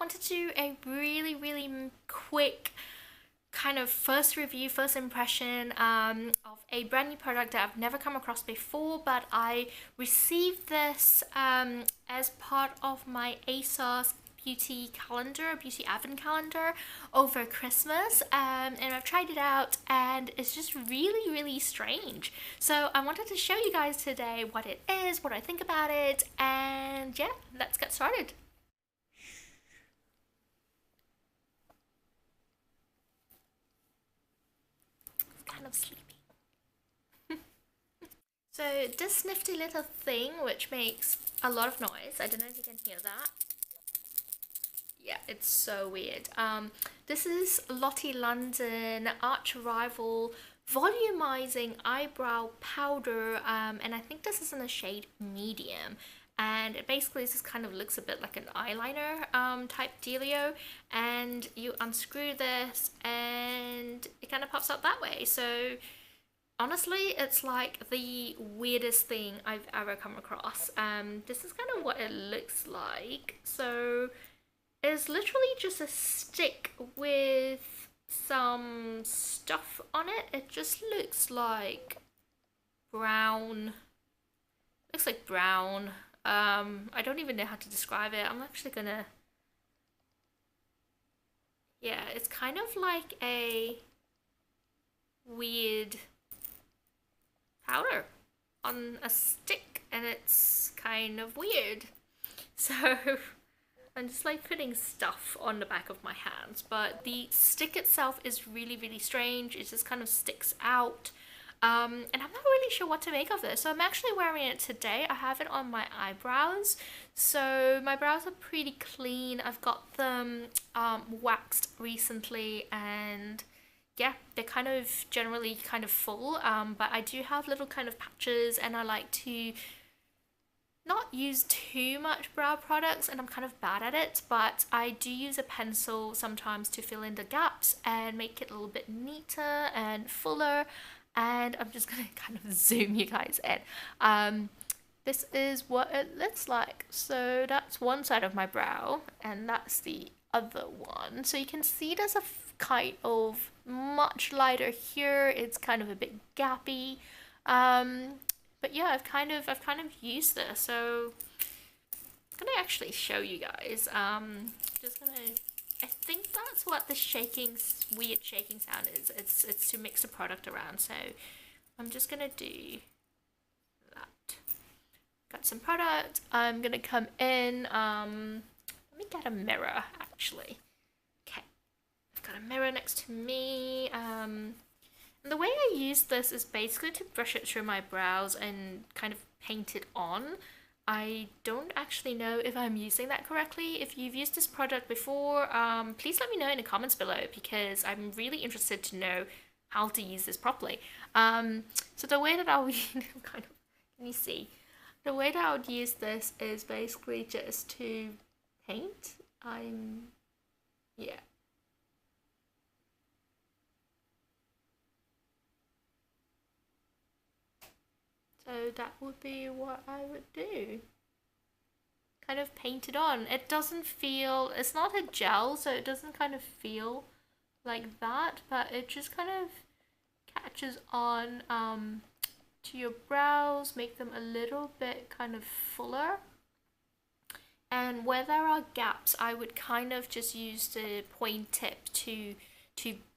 wanted to do a really quick kind of first review, first impression of a brand new product that I've never come across before, but I received this as part of my ASOS beauty advent calendar over Christmas, and I've tried it out and it's just really strange. So I wanted to show you guys today what it is, what I think about it, and yeah, let's get started. Kind of sleepy. So this nifty little thing which makes a lot of noise, I don't know if you can hear that. Yeah, it's so weird. This is Lottie London Arch Rival Volumizing Eyebrow Powder, and I think this is in the shade medium. And it basically just kind of looks a bit like an eyeliner type dealio, and you unscrew this and it kind of pops out that way. So honestly, it's like the weirdest thing I've ever come across. This is kind of what it looks like. So it's literally just a stick with some stuff on it. It just looks like brown. Looks like brown. I don't even know how to describe it. I'm actually gonna. Yeah, it's kind of like a weird powder on a stick, and it's kind of weird. So I'm just like putting stuff on the back of my hands, but the stick itself is really strange. It just kind of sticks out. And I'm not really sure what to make of this. So I'm actually wearing it today. I have it on my eyebrows. So my brows are pretty clean. I've got them waxed recently, and yeah, they're kind of generally kind of full. But I do have little kind of patches, and I like to not use too much brow products, and I'm kind of bad at it, but I do use a pencil sometimes to fill in the gaps and make it a little bit neater and fuller. And I'm just gonna kind of zoom you guys in. This is what it looks like. So that's one side of my brow, and that's the other one. So you can see there's a kind of much lighter here. It's kind of a bit gappy. But yeah, I've kind of used this. So I'm gonna actually show you guys. Just gonna. I think that's what the weird shaking sound is. It's to mix the product around. So I'm just gonna do that. Got some product. I'm gonna come in. Let me get a mirror actually. Okay, I've got a mirror next to me. And the way I use this is basically to brush it through my brows and kind of paint it on. I don't actually know if I'm using that correctly. If you've used this product before, please let me know in the comments below, because I'm really interested to know how to use this properly. So the way that I'll kind of, can you see? The way that I would use this is basically just to paint. Yeah. So that would be what I would do. Kind of paint it on. It doesn't feel, it's not a gel, so it doesn't kind of feel like that, but it just kind of catches on to your brows, make them a little bit kind of fuller. And where there are gaps, I would kind of just use the point tip to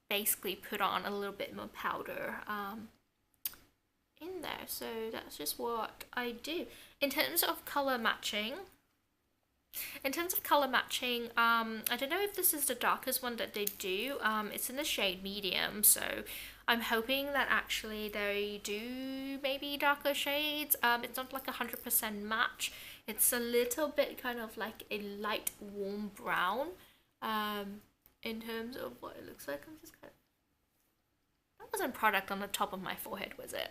basically put on a little bit more powder in there. So that's just what I do. In terms of color matching, I don't know if this is the darkest one that they do. It's in the shade medium, so I'm hoping that actually they do maybe darker shades. It's not like 100% match. It's a little bit kind of like a light warm brown. In terms of what it looks like, I'm just kind of, that wasn't product on the top of my forehead, was it?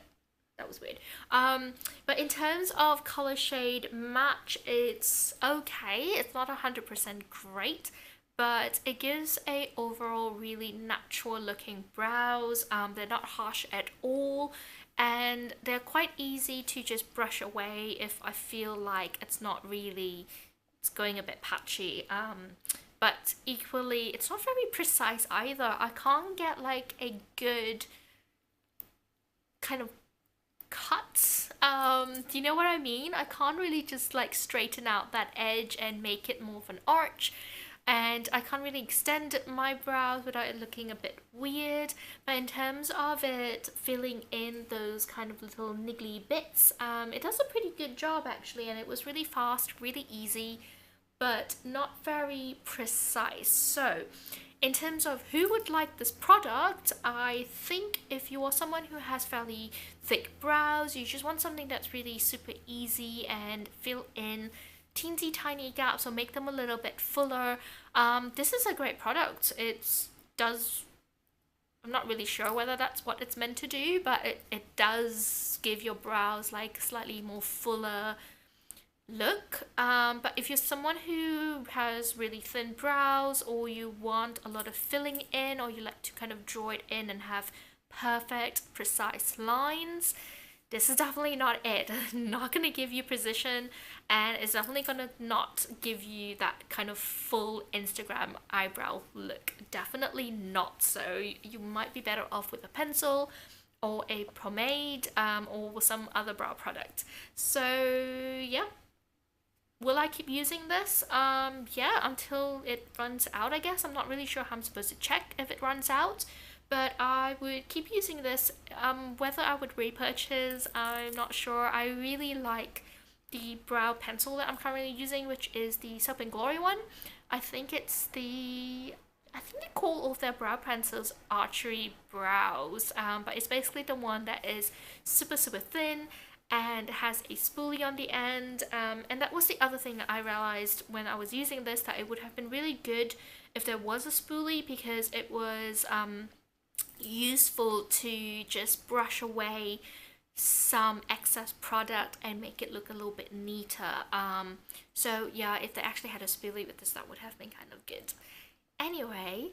That was weird. But in terms of color shade match, it's okay. It's not 100% great, but it gives a overall really natural looking brows. They're not harsh at all, and they're quite easy to just brush away if I feel like it's not really, it's going a bit patchy. but equally it's not very precise either. I can't get like a good kind of cut. Do you know what I mean? I can't really just like straighten out that edge and make it more of an arch. And I can't really extend my brows without it looking a bit weird. But in terms of it filling in those kind of little niggly bits, it does a pretty good job actually, and it was really fast, really easy, but not very precise. So in terms of who would like this product, I think if you are someone who has fairly thick brows, you just want something that's really super easy and fill in teensy tiny gaps or make them a little bit fuller, this is a great product. It does, I'm not really sure whether that's what it's meant to do, but it does give your brows like slightly more fuller look. But if you're someone who has really thin brows, or you want a lot of filling in, or you like to kind of draw it in and have perfect precise lines, this is definitely not it. Not gonna give you precision, and it's definitely gonna not give you that kind of full Instagram eyebrow look. Definitely not. So you might be better off with a pencil or a pomade, or some other brow product. So yeah, will I keep using this? Yeah, until it runs out, I guess. I'm not really sure how I'm supposed to check if it runs out, but I would keep using this. Whether I would repurchase, I'm not sure. I really like the brow pencil that I'm currently using, which is the Soap and Glory one. I think it's the I think they call all of their brow pencils archery brows, but it's basically the one that is super super thin and has a spoolie on the end. And that was the other thing that I realized when I was using this, that it would have been really good if there was a spoolie, because it was useful to just brush away some excess product and make it look a little bit neater. So yeah, if they actually had a spoolie with this, that would have been kind of good. Anyway,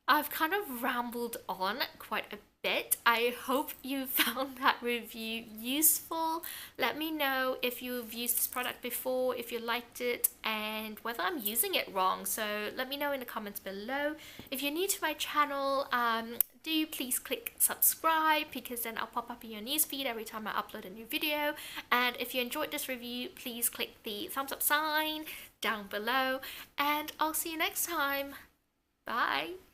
I've kind of rambled on quite a bit. I hope you found that review useful. Let me know if you've used this product before, if you liked it, and whether I'm using it wrong. So let me know in the comments below. If you're new to my channel, do please click subscribe, because then I'll pop up in your newsfeed every time I upload a new video. And if you enjoyed this review, please click the thumbs up sign down below, and I'll see you next time. Bye!